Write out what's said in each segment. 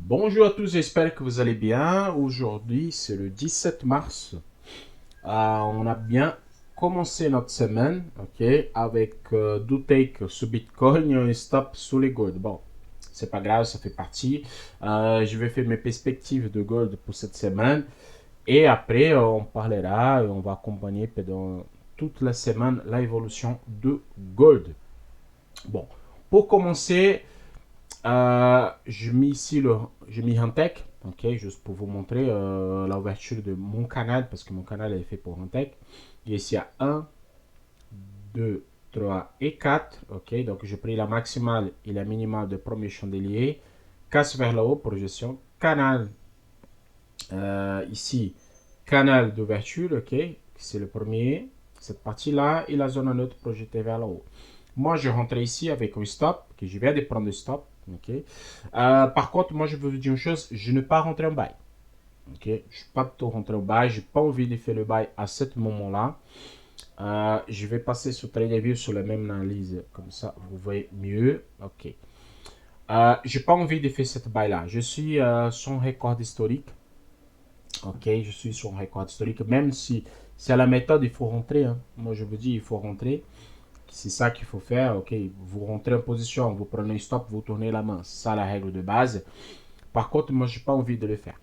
Bonjour à tous, j'espère que vous allez bien. Aujourd'hui, c'est le 17 mars. On a bien commencé notre semaine, ok, avec deux takes sur Bitcoin et un stop sur les gold. Bon, c'est pas grave, ça fait partie. Je vais faire mes perspectives de gold pour cette semaine. Et après, on parlera et on va accompagner pendant toute la semaine l'évolution de gold. Bon, pour commencer, j'ai mis Huntech, ok, juste pour vous montrer l'ouverture de mon canal, parce que mon canal est fait pour Huntech. Et ici, il y a 1, 2, 3 et 4, ok, donc j'ai pris la maximale et la minimale de premier chandelier, casse vers le haut, projection, canal, ici, canal d'ouverture, ok, c'est le premier, cette partie-là, et la zone neutre projetée vers le haut. Moi, je rentre ici avec un stop, que je viens de prendre le stop. Ok. Par contre, moi, je veux vous dire une chose, je ne vais pas rentrer en bail. Ok. Je ne suis pas plutôt rentrer en bail, je n'ai pas envie de faire le bail à ce moment-là. Je vais passer sur TradingView sur la même analyse, comme ça, vous voyez mieux. Ok. Je n'ai pas envie de faire cette bail-là. Je suis sur un record historique. Ok, je suis sur un record historique, même si c'est à la méthode, il faut rentrer. Hein. Moi, je vous dis, il faut rentrer. C'est ça qu'il faut faire. Ok, vous rentrez en position, vous prenez un stop, vous tournez la main. C'est ça la règle de base. Par contre, moi, j'ai pas envie de le faire.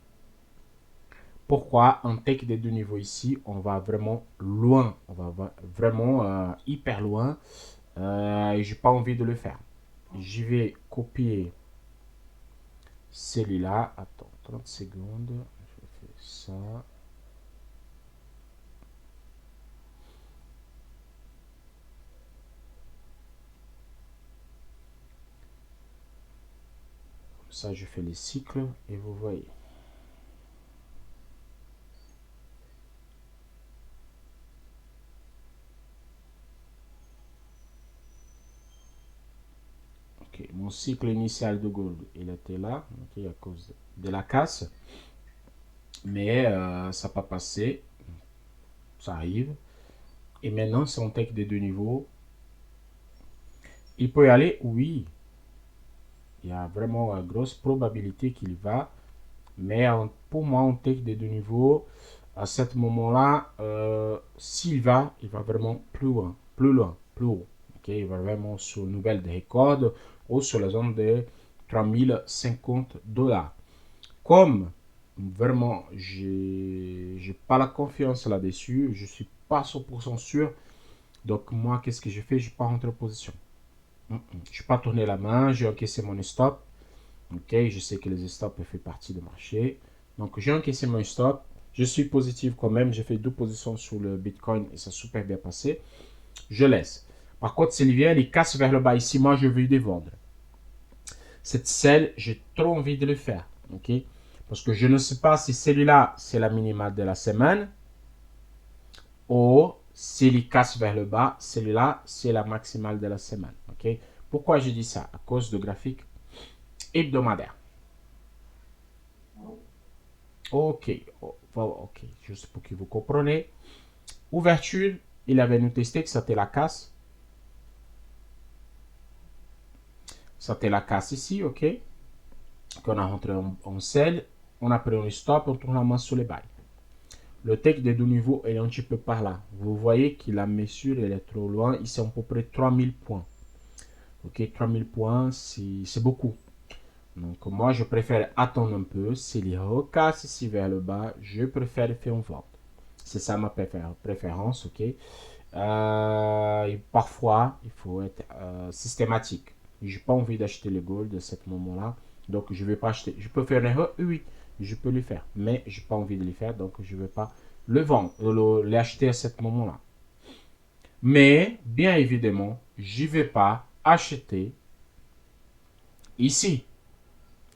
Pourquoi? En take des deux niveaux ici, on va vraiment loin. On va vraiment hyper loin. Et j'ai pas envie de le faire. Je vais copier celui-là. Attends, 30 secondes. Je fais ça. Comme ça, je fais les cycles et vous voyez. Ok, mon cycle initial de gold, il était là, ok, à cause de la casse. Mais ça n'a pas passé. Ça arrive. Et maintenant, si on take des deux niveaux, il peut y aller, oui. Il y a vraiment une grosse probabilité qu'il va. Mais pour moi, on take des deux niveaux. À ce moment-là, s'il va, il va vraiment plus loin, plus loin, plus haut. Okay, il va vraiment sur une nouvelle de record ou sur la zone de 3050 dollars. Comme vraiment, j'ai pas la confiance là-dessus, je suis pas 100% sûr. Donc, moi, qu'est-ce que je fais? Je pars en position. Je n'ai pas tourné la main, j'ai encaissé mon stop. Ok, je sais que les stops font partie du marché. Donc, j'ai encaissé mon stop. Je suis positif quand même. J'ai fait deux positions sur le Bitcoin et ça a super bien passé. Je laisse. Par contre, s'il vient, il casse vers le bas ici. Moi, je veux les vendre. Cette selle, j'ai trop envie de le faire. Ok, parce que je ne sais pas si celui-là, c'est la minimale de la semaine ou s'il casse vers le bas, celui-là, c'est la maximale de la semaine. Ok, pourquoi je dis ça? À cause de graphique hebdomadaire. Ok, ok, juste pour que vous compreniez. Ouverture, il avait nous testé que c'était la casse. C'était la casse ici, ok. Qu'on a rentré en sell, on a pris un stop, on tourne la main sur les bails. Le take des deux niveaux est un petit peu par là. Vous voyez que la mesure elle est trop loin. Ici, à peu près 3000 points. Ok, 3000 points, c'est beaucoup. Donc, moi, je préfère attendre un peu. S'il recasse ici vers le bas, je préfère faire une vente. C'est ça ma préférence, ok. Et parfois, il faut être systématique. Je n'ai pas envie d'acheter le gold à ce moment-là. Donc, je ne vais pas acheter. Je peux faire une erreur, oui, je peux le faire. Mais je n'ai pas envie de le faire, donc je ne vais pas le vendre, l'acheter à ce moment-là. Mais, bien évidemment, je ne vais pas acheter ici.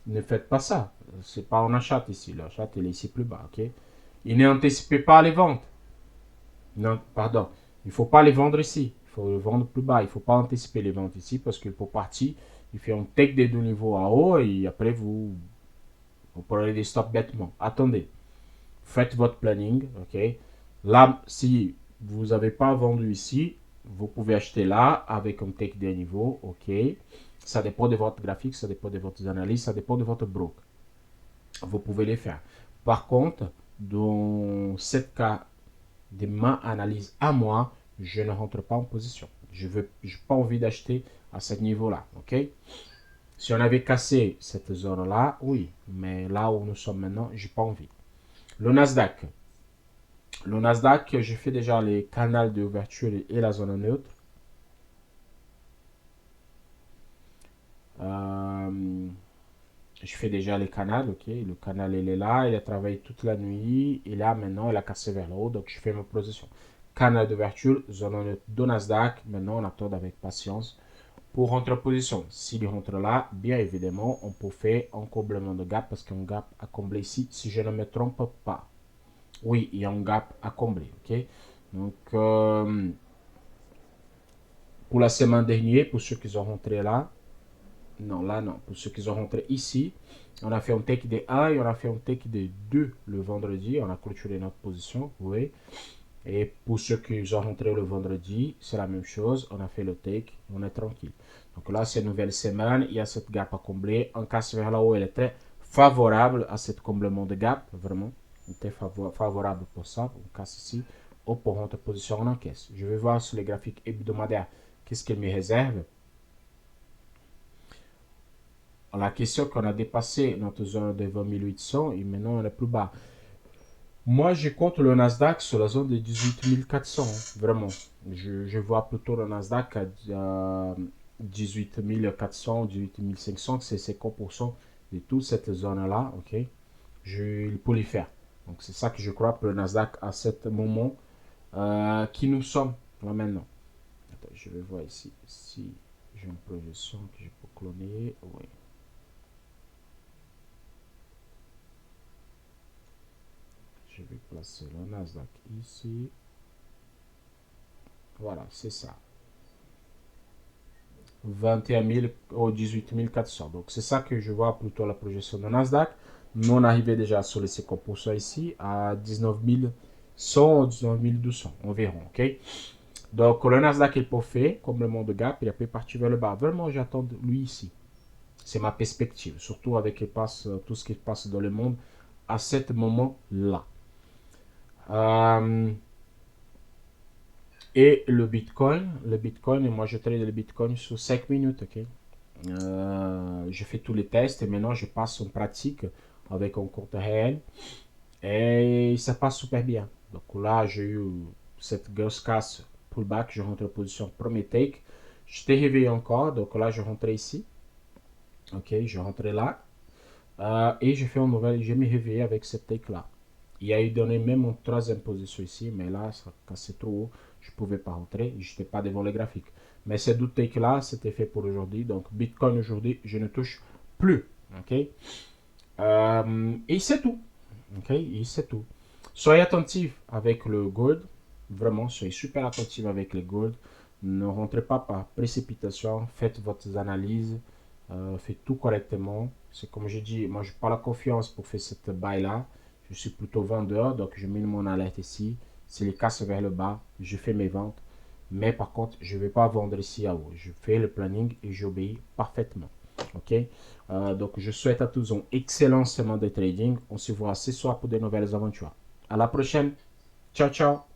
Ne faites pas ça. C'est pas un achat ici. L'achat est ici plus bas, ok? Et n'anticipez pas les ventes. Non, pardon. Il ne faut pas les vendre ici. Il faut les vendre plus bas. Il ne faut pas anticiper les ventes ici parce que pour partir, il fait un take des deux niveaux à haut et après vous prenez des stops bêtement. Attendez. Faites votre planning. Ok. Là, si vous n'avez pas vendu ici, vous pouvez acheter là avec un take des niveaux. Ok. Ça dépend de votre graphique, ça dépend de votre analyse, ça dépend de votre broker. vous pouvez les faire. Par contre, dans ce cas de ma analyse à moi, je ne rentre pas en position. Je n'ai pas envie d'acheter à ce niveau-là. Ok? Si on avait cassé cette zone-là, oui. Mais là où nous sommes maintenant, j'ai pas envie. Le Nasdaq. Le Nasdaq, je fais déjà les canaux d'ouverture et la zone neutre. Euh, je fais déjà les canaux, ok. Le canal, il est là, il a travaillé toute la nuit. Et là, maintenant, il a cassé vers le haut, donc je fais ma position. Canal d'ouverture, zone neutre de Nasdaq. Maintenant, on attend avec patience pour rentrer en position. S'il rentre là, bien évidemment, on peut faire un comblement de gap parce qu'un gap à combler ici, si je ne me trompe pas. Oui, il y a un gap à combler, ok. Donc, pour la semaine dernière, pour ceux qui ont rentré là, non, là non, pour ceux qui ont rentré ici, on a fait un take de 1 et on a fait un take de 2 le vendredi, on a clôturé notre position, oui. Et pour ceux qui ont rentré le vendredi, c'est la même chose, on a fait le take, on est tranquille. Donc là, c'est une nouvelle semaine, il y a cette gap à combler, on casse vers là-haut, elle est très favorable à ce comblement de gap, vraiment, elle était favorable pour ça, on casse ici, hop, pour rentrer position en encaisse. Je vais voir sur les graphiques hebdomadaires, qu'est-ce qu'elle me réserve. La question qu'on a dépassé notre zone de 20 800 et maintenant on est plus bas. Moi, je compte le Nasdaq sur la zone de 18 400, vraiment. Je vois plutôt le Nasdaq à 18 400, 18 500, c'est 50% de toute cette zone-là, ok? Il peut les faire. Donc, c'est ça que je crois pour le Nasdaq à ce moment qui nous sommes là maintenant. Attends, je vais voir ici si j'ai une projection que je peux cloner. Oui. Je vais placer le Nasdaq ici. Voilà, c'est ça. 21 000 au 18 400. Donc, c'est ça que je vois plutôt la projection de Nasdaq. Nous, on arrivait déjà sur les 50% ici à 19 100 ou 19 200 environ. Ok? Donc, le Nasdaq est parfait, comme le monde de gap, il a pu partir vers le bas. Vraiment, j'attends lui ici. C'est ma perspective, surtout avec tout ce qui passe dans le monde à ce moment-là. Et le Bitcoin, et moi je trade le Bitcoin sur 5 minutes, ok? Je fais tous les tests et maintenant je passe en pratique avec un compte réel et ça passe super bien. Donc là, j'ai eu cette grosse casse pullback, je rentre en position premier take. Je t'ai réveillé encore, donc là je rentrais ici, ok? Je rentrais là et je fais un nouvel, je me réveillé avec cette take là. Il a eu donné même une troisième position ici, mais là, quand c'est trop haut, je ne pouvais pas rentrer, je n'étais pas devant les graphiques. Mais ces deux takes là, c'était fait pour aujourd'hui. Donc, Bitcoin aujourd'hui, je ne touche plus. Ok? Et c'est tout. Ok? Et c'est tout. Soyez attentifs avec le gold. Vraiment, soyez super attentifs avec le gold. Ne rentrez pas par précipitation. Faites votre analyse. Faites tout correctement. C'est comme je dis, moi, je n'ai pas la confiance pour faire cette buy là. Je suis plutôt vendeur, donc je mets mon alerte ici. Si les casse vers le bas, je fais mes ventes. Mais par contre, je ne vais pas vendre ici à haut. Je fais le planning et j'obéis parfaitement. Ok? Donc, je souhaite à tous un excellent semaine de trading. On se voit ce soir pour de nouvelles aventures. À la prochaine. Ciao, ciao.